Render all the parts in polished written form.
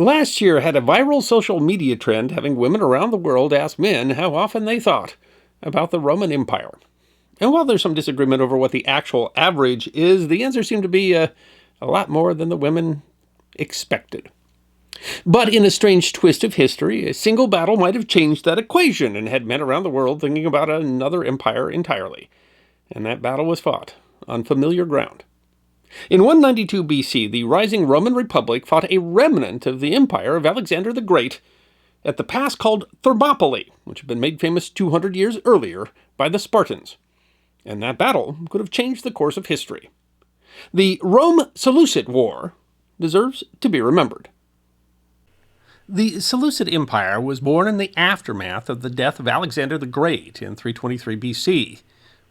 Last year had a viral social media trend having women around the world ask men how often they thought about the Roman Empire. And while there's some disagreement over what the actual average is, the answer seemed to be a lot more than the women expected. But in a strange twist of history, a single battle might have changed that equation and had men around the world thinking about another empire entirely. And that battle was fought on familiar ground. In 192 BC, the rising Roman Republic fought a remnant of the empire of Alexander the Great at the pass called Thermopylae, which had been made famous 200 years earlier by the Spartans. And that battle could have changed the course of history. The Rome-Seleucid War deserves to be remembered. The Seleucid Empire was born in the aftermath of the death of Alexander the Great in 323 BC.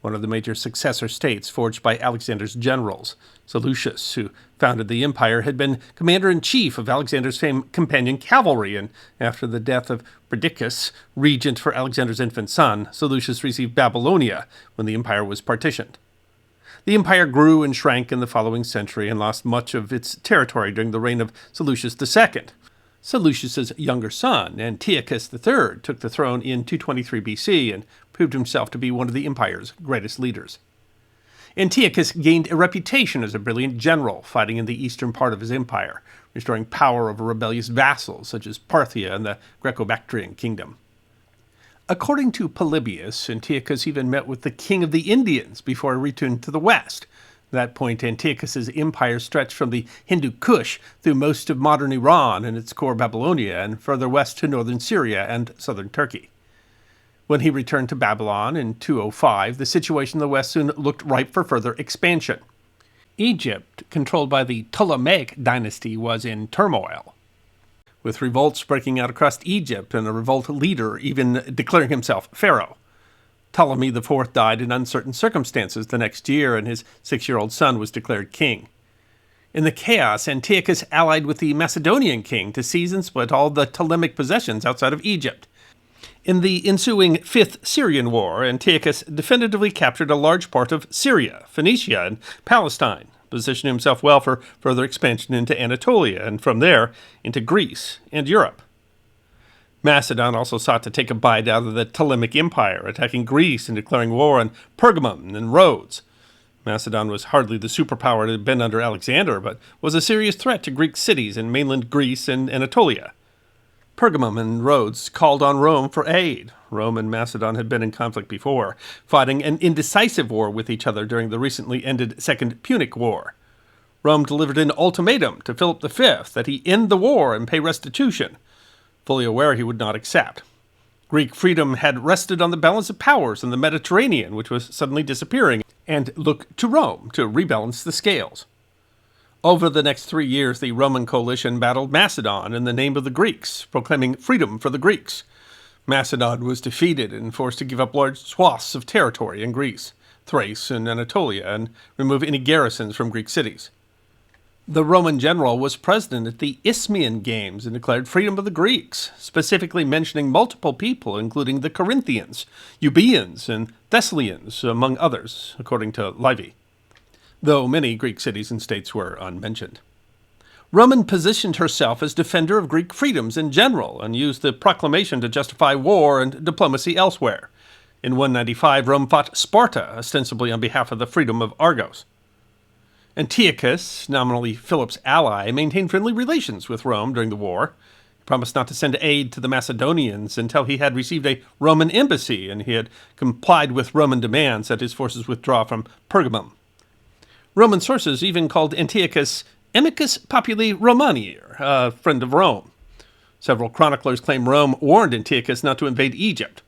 One of the major successor states forged by Alexander's generals. Seleucus, who founded the empire, had been commander-in-chief of Alexander's famed companion cavalry, and after the death of Perdiccas, regent for Alexander's infant son, Seleucus received Babylonia when the empire was partitioned. The empire grew and shrank in the following century and lost much of its territory during the reign of Seleucus II. Seleucus's younger son, Antiochus III, took the throne in 223 BC and proved himself to be one of the empire's greatest leaders. Antiochus gained a reputation as a brilliant general, fighting in the eastern part of his empire, restoring power over rebellious vassals such as Parthia and the Greco-Bactrian kingdom. According to Polybius, Antiochus even met with the king of the Indians before he returned to the west. At that point, Antiochus's empire stretched from the Hindu Kush through most of modern Iran and its core Babylonia, and further west to northern Syria and southern Turkey. When he returned to Babylon in 205, the situation in the west soon looked ripe for further expansion. Egypt, controlled by the Ptolemaic dynasty, was in turmoil, with revolts breaking out across Egypt and a revolt leader even declaring himself pharaoh. Ptolemy IV died in uncertain circumstances the next year, and his 6-year-old son was declared king. In the chaos, Antiochus allied with the Macedonian king to seize and split all the Ptolemaic possessions outside of Egypt. In the ensuing Fifth Syrian War, Antiochus definitively captured a large part of Syria, Phoenicia, and Palestine, positioning himself well for further expansion into Anatolia, and from there into Greece and Europe. Macedon also sought to take a bite out of the Ptolemaic Empire, attacking Greece and declaring war on Pergamum and Rhodes. Macedon was hardly the superpower it had been under Alexander, but was a serious threat to Greek cities in mainland Greece and Anatolia. Pergamum and Rhodes called on Rome for aid. Rome and Macedon had been in conflict before, fighting an indecisive war with each other during the recently ended Second Punic War. Rome delivered an ultimatum to Philip V that he end the war and pay restitution, fully aware he would not accept. Greek freedom had rested on the balance of powers in the Mediterranean, which was suddenly disappearing, and looked to Rome to rebalance the scales. Over the next 3 years, the Roman coalition battled Macedon in the name of the Greeks, proclaiming freedom for the Greeks. Macedon was defeated and forced to give up large swaths of territory in Greece, Thrace, and Anatolia, and remove any garrisons from Greek cities. The Roman general was present at the Isthmian Games and declared freedom of the Greeks, specifically mentioning multiple people, including the Corinthians, Euboeans, and Thessalians, among others, according to Livy, though many Greek cities and states were unmentioned. Rome positioned herself as defender of Greek freedoms in general and used the proclamation to justify war and diplomacy elsewhere. In 195, Rome fought Sparta, ostensibly on behalf of the freedom of Argos. Antiochus, nominally Philip's ally, maintained friendly relations with Rome during the war. He promised not to send aid to the Macedonians until he had received a Roman embassy, and he had complied with Roman demands that his forces withdraw from Pergamum. Roman sources even called Antiochus amicus populi Romani, a friend of Rome. Several chroniclers claim Rome warned Antiochus not to invade Egypt.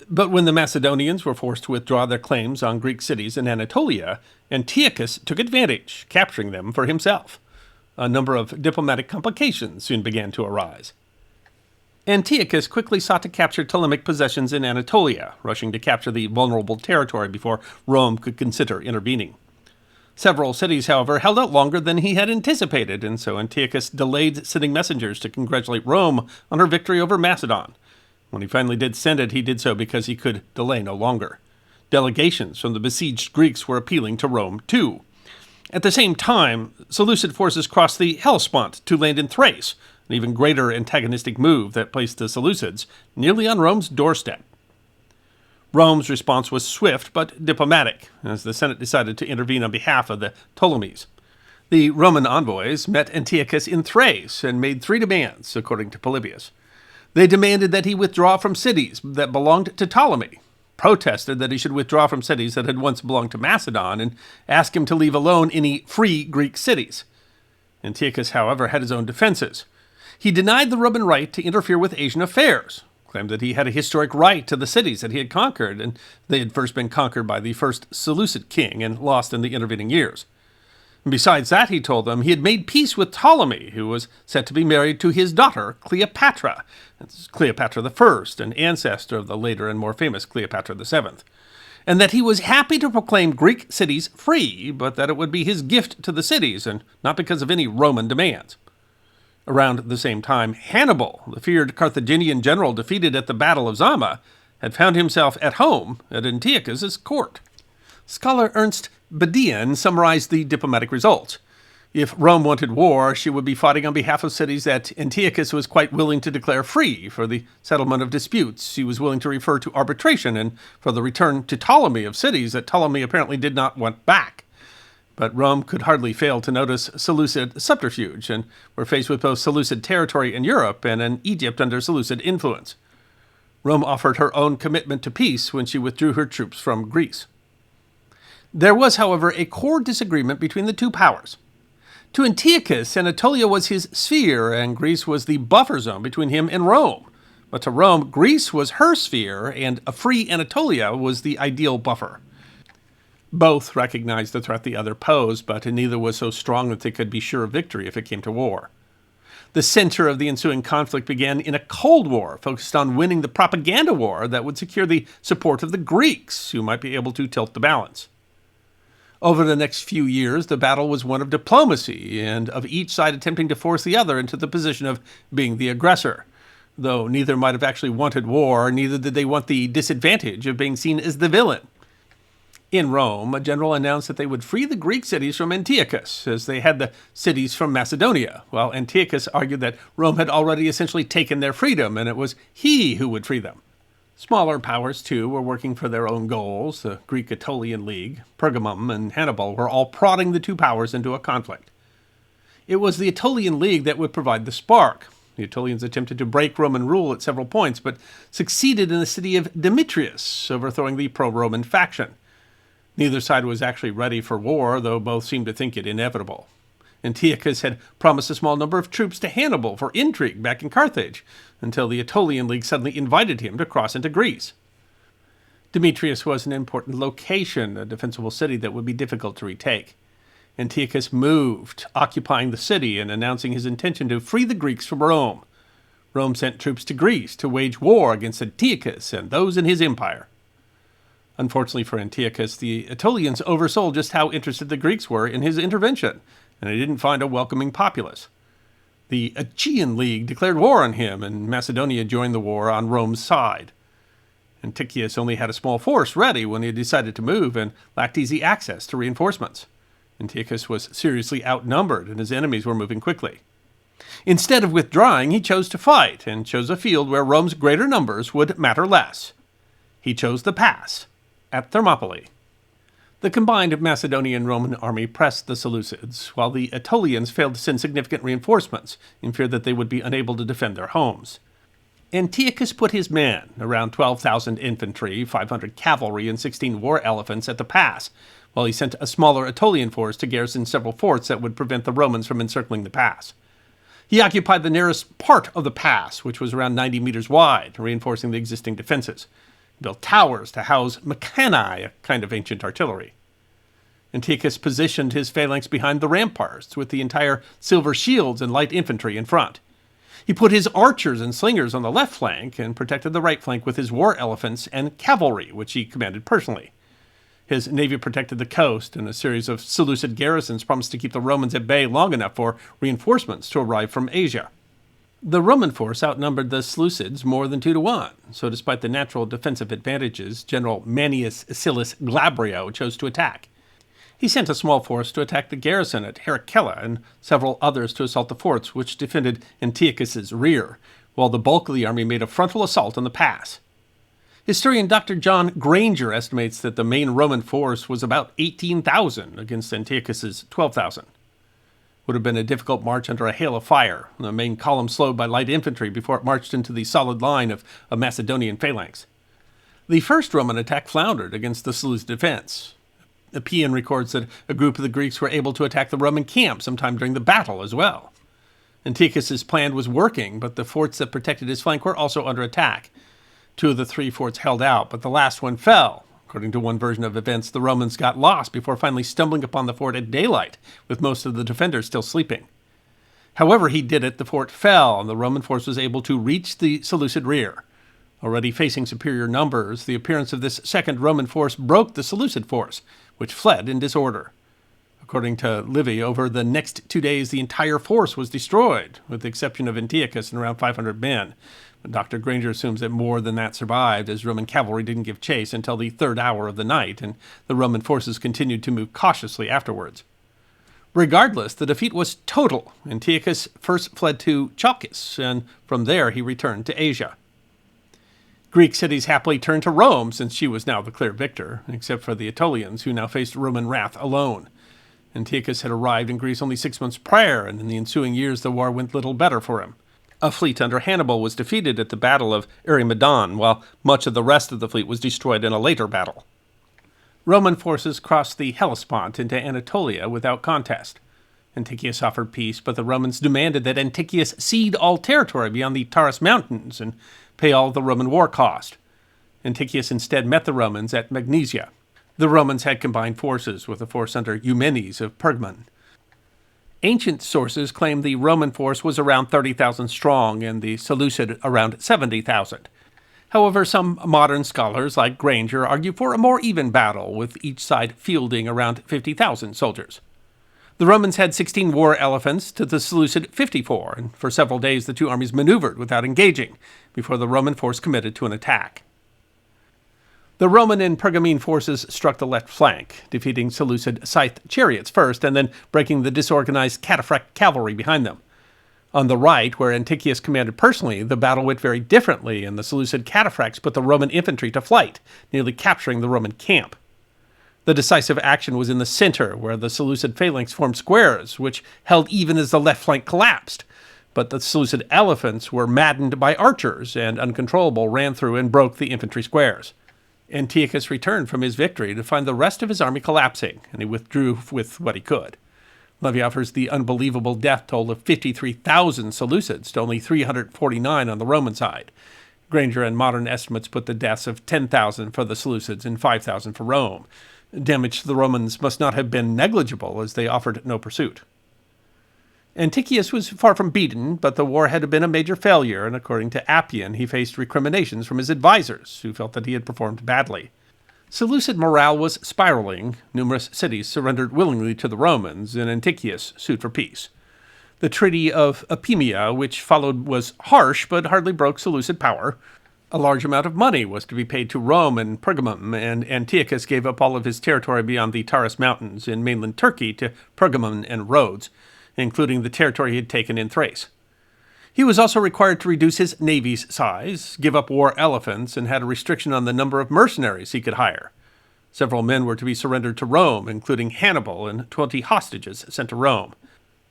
But when the Macedonians were forced to withdraw their claims on Greek cities in Anatolia, Antiochus took advantage, capturing them for himself. A number of diplomatic complications soon began to arise. Antiochus quickly sought to capture Ptolemaic possessions in Anatolia, rushing to capture the vulnerable territory before Rome could consider intervening. Several cities, however, held out longer than he had anticipated, and so Antiochus delayed sending messengers to congratulate Rome on her victory over Macedon. When he finally did send it, he did so because he could delay no longer. Delegations from the besieged Greeks were appealing to Rome, too. At the same time, Seleucid forces crossed the Hellespont to land in Thrace, an even greater antagonistic move that placed the Seleucids nearly on Rome's doorstep. Rome's response was swift but diplomatic, as the Senate decided to intervene on behalf of the Ptolemies. The Roman envoys met Antiochus in Thrace and made 3 demands, according to Polybius. They demanded that he withdraw from cities that belonged to Ptolemy, protested that he should withdraw from cities that had once belonged to Macedon, and asked him to leave alone any free Greek cities. Antiochus, however, had his own defenses. He denied the Roman right to interfere with Asian affairs, claimed that he had a historic right to the cities that he had conquered, and they had first been conquered by the first Seleucid king and lost in the intervening years. And besides that, he told them, he had made peace with Ptolemy, who was set to be married to his daughter, Cleopatra. That's Cleopatra I, an ancestor of the later and more famous Cleopatra VII. And that he was happy to proclaim Greek cities free, but that it would be his gift to the cities, and not because of any Roman demands. Around the same time, Hannibal, the feared Carthaginian general defeated at the Battle of Zama, had found himself at home at Antiochus's court. Scholar Ernst Badian summarized the diplomatic results. If Rome wanted war, she would be fighting on behalf of cities that Antiochus was quite willing to declare free. For the settlement of disputes, he was willing to refer to arbitration, and for the return to Ptolemy of cities that Ptolemy apparently did not want back. But Rome could hardly fail to notice Seleucid subterfuge, and were faced with both Seleucid territory in Europe and an Egypt under Seleucid influence. Rome offered her own commitment to peace when she withdrew her troops from Greece. There was, however, a core disagreement between the two powers. To Antiochus, Anatolia was his sphere, and Greece was the buffer zone between him and Rome. But to Rome, Greece was her sphere, and a free Anatolia was the ideal buffer. Both recognized the threat the other posed, but neither was so strong that they could be sure of victory if it came to war. The center of the ensuing conflict began in a Cold War, focused on winning the propaganda war that would secure the support of the Greeks, who might be able to tilt the balance. Over the next few years, the battle was one of diplomacy, and of each side attempting to force the other into the position of being the aggressor. Though neither might have actually wanted war, neither did they want the disadvantage of being seen as the villain. In Rome, a general announced that they would free the Greek cities from Antiochus, as they had the cities from Macedonia, while Antiochus argued that Rome had already essentially taken their freedom, and it was he who would free them. Smaller powers, too, were working for their own goals. The Greek Aetolian League, Pergamum, and Hannibal were all prodding the two powers into a conflict. It was the Aetolian League that would provide the spark. The Aetolians attempted to break Roman rule at several points, but succeeded in the city of Demetrius, overthrowing the pro-Roman faction. Neither side was actually ready for war, though both seemed to think it inevitable. Antiochus had promised a small number of troops to Hannibal for intrigue back in Carthage, until the Aetolian League suddenly invited him to cross into Greece. Demetrius was an important location, a defensible city that would be difficult to retake. Antiochus moved, occupying the city and announcing his intention to free the Greeks from Rome. Rome sent troops to Greece to wage war against Antiochus and those in his empire. Unfortunately for Antiochus, the Aetolians oversold just how interested the Greeks were in his intervention, and they didn't find a welcoming populace. The Aegean League declared war on him, and Macedonia joined the war on Rome's side. Antiochus only had a small force ready when he decided to move and lacked easy access to reinforcements. Antiochus was seriously outnumbered, and his enemies were moving quickly. Instead of withdrawing, he chose to fight, and chose a field where Rome's greater numbers would matter less. He chose the pass at Thermopylae. The combined Macedonian and Roman army pressed the Seleucids, while the Aetolians failed to send significant reinforcements in fear that they would be unable to defend their homes. Antiochus put his men, around 12,000 infantry, 500 cavalry, and 16 war elephants at the pass, while he sent a smaller Aetolian force to garrison several forts that would prevent the Romans from encircling the pass. He occupied the nearest part of the pass, which was around 90 meters wide, reinforcing the existing defenses. He built towers to house mechani, a kind of ancient artillery. Antiochus positioned his phalanx behind the ramparts, with the entire silver shields and light infantry in front. He put his archers and slingers on the left flank, and protected the right flank with his war elephants and cavalry, which he commanded personally. His navy protected the coast, and a series of Seleucid garrisons promised to keep the Romans at bay long enough for reinforcements to arrive from Asia. The Roman force outnumbered the Seleucids more than 2-1, so despite the natural defensive advantages, General Manius Acilius Glabrio chose to attack. He sent a small force to attack the garrison at Heraclea and several others to assault the forts which defended Antiochus's rear, while the bulk of the army made a frontal assault on the pass. Historian Dr. John Granger estimates that the main Roman force was about 18,000 against Antiochus's 12,000. Would have been a difficult march under a hail of fire, the main column slowed by light infantry before it marched into the solid line of a Macedonian phalanx. The first Roman attack floundered against the Seleucid defense. Appian records that a group of the Greeks were able to attack the Roman camp sometime during the battle as well. Antiochus's plan was working, but the forts that protected his flank were also under attack. 2 of the 3 forts held out, but the last one fell. According to one version of events, the Romans got lost before finally stumbling upon the fort at daylight, with most of the defenders still sleeping. However he did it, the fort fell, and the Roman force was able to reach the Seleucid rear. Already facing superior numbers, the appearance of this second Roman force broke the Seleucid force, which fled in disorder. According to Livy, over the next 2 days, the entire force was destroyed, with the exception of Antiochus and around 500 men. But Dr. Granger assumes that more than that survived, as Roman cavalry didn't give chase until the 3rd hour of the night, and the Roman forces continued to move cautiously afterwards. Regardless, the defeat was total. Antiochus first fled to Chalcis, and from there he returned to Asia. Greek cities happily turned to Rome, since she was now the clear victor, except for the Aetolians, who now faced Roman wrath alone. Antiochus had arrived in Greece only 6 months prior, and in the ensuing years the war went little better for him. A fleet under Hannibal was defeated at the Battle of Eurymedon, while much of the rest of the fleet was destroyed in a later battle. Roman forces crossed the Hellespont into Anatolia without contest. Antiochus offered peace, but the Romans demanded that Antiochus cede all territory beyond the Taurus Mountains and pay all the Roman war cost. Antiochus instead met the Romans at Magnesia. The Romans had combined forces with a force under Eumenes of Pergamon. Ancient sources claim the Roman force was around 30,000 strong and the Seleucid around 70,000. However, some modern scholars like Granger argue for a more even battle, with each side fielding around 50,000 soldiers. The Romans had 16 war elephants to the Seleucid 54, and for several days the two armies maneuvered without engaging before the Roman force committed to an attack. The Roman and Pergamene forces struck the left flank, defeating Seleucid scythed chariots first, and then breaking the disorganized cataphract cavalry behind them. On the right, where Antiochus commanded personally, the battle went very differently, and the Seleucid cataphracts put the Roman infantry to flight, nearly capturing the Roman camp. The decisive action was in the center, where the Seleucid phalanx formed squares, which held even as the left flank collapsed. But the Seleucid elephants were maddened by archers, and uncontrollable ran through and broke the infantry squares. Antiochus returned from his victory to find the rest of his army collapsing, and he withdrew with what he could. Livy offers the unbelievable death toll of 53,000 Seleucids to only 349 on the Roman side. Granger and modern estimates put the deaths of 10,000 for the Seleucids and 5,000 for Rome. Damage to the Romans must not have been negligible, as they offered no pursuit. Antiochus was far from beaten, but the war had been a major failure, and according to Appian, he faced recriminations from his advisors, who felt that he had performed badly. Seleucid morale was spiraling. Numerous cities surrendered willingly to the Romans, and Antiochus sued for peace. The Treaty of Apamea, which followed, was harsh, but hardly broke Seleucid power. A large amount of money was to be paid to Rome and Pergamum, and Antiochus gave up all of his territory beyond the Taurus Mountains in mainland Turkey to Pergamum and Rhodes, including the territory he had taken in Thrace. He was also required to reduce his navy's size, give up war elephants, and had a restriction on the number of mercenaries he could hire. Several men were to be surrendered to Rome, including Hannibal, and 20 hostages sent to Rome.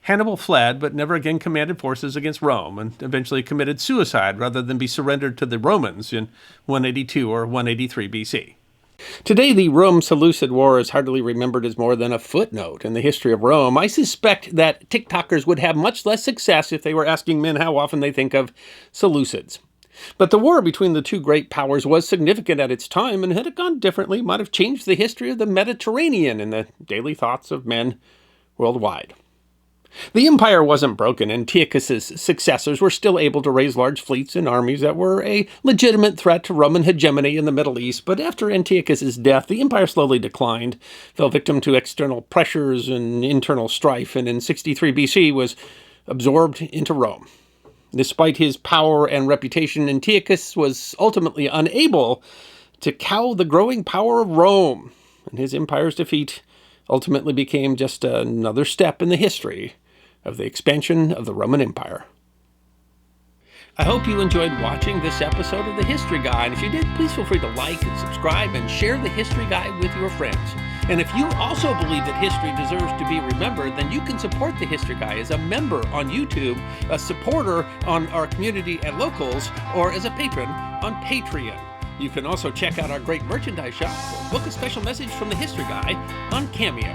Hannibal fled, but never again commanded forces against Rome, and eventually committed suicide rather than be surrendered to the Romans in 182 or 183 BC. Today, the Rome-Seleucid War is hardly remembered as more than a footnote in the history of Rome. I suspect that TikTokers would have much less success if they were asking men how often they think of Seleucids. But the war between the two great powers was significant at its time, and had it gone differently, might have changed the history of the Mediterranean and the daily thoughts of men worldwide. The empire wasn't broken. Antiochus's successors were still able to raise large fleets and armies that were a legitimate threat to Roman hegemony in the Middle East, but after Antiochus's death, the empire slowly declined, fell victim to external pressures and internal strife, and in 63 BC was absorbed into Rome. Despite his power and reputation, Antiochus was ultimately unable to cow the growing power of Rome, and his empire's defeat ultimately became just another step in the history of the expansion of the Roman Empire. I hope you enjoyed watching this episode of The History Guy, and if you did, please feel free to like and subscribe and share The History Guy with your friends. And if you also believe that history deserves to be remembered, then you can support The History Guy as a member on YouTube, a supporter on our community at Locals, or as a patron on Patreon. You can also check out our great merchandise shop or book a special message from The History Guy on Cameo.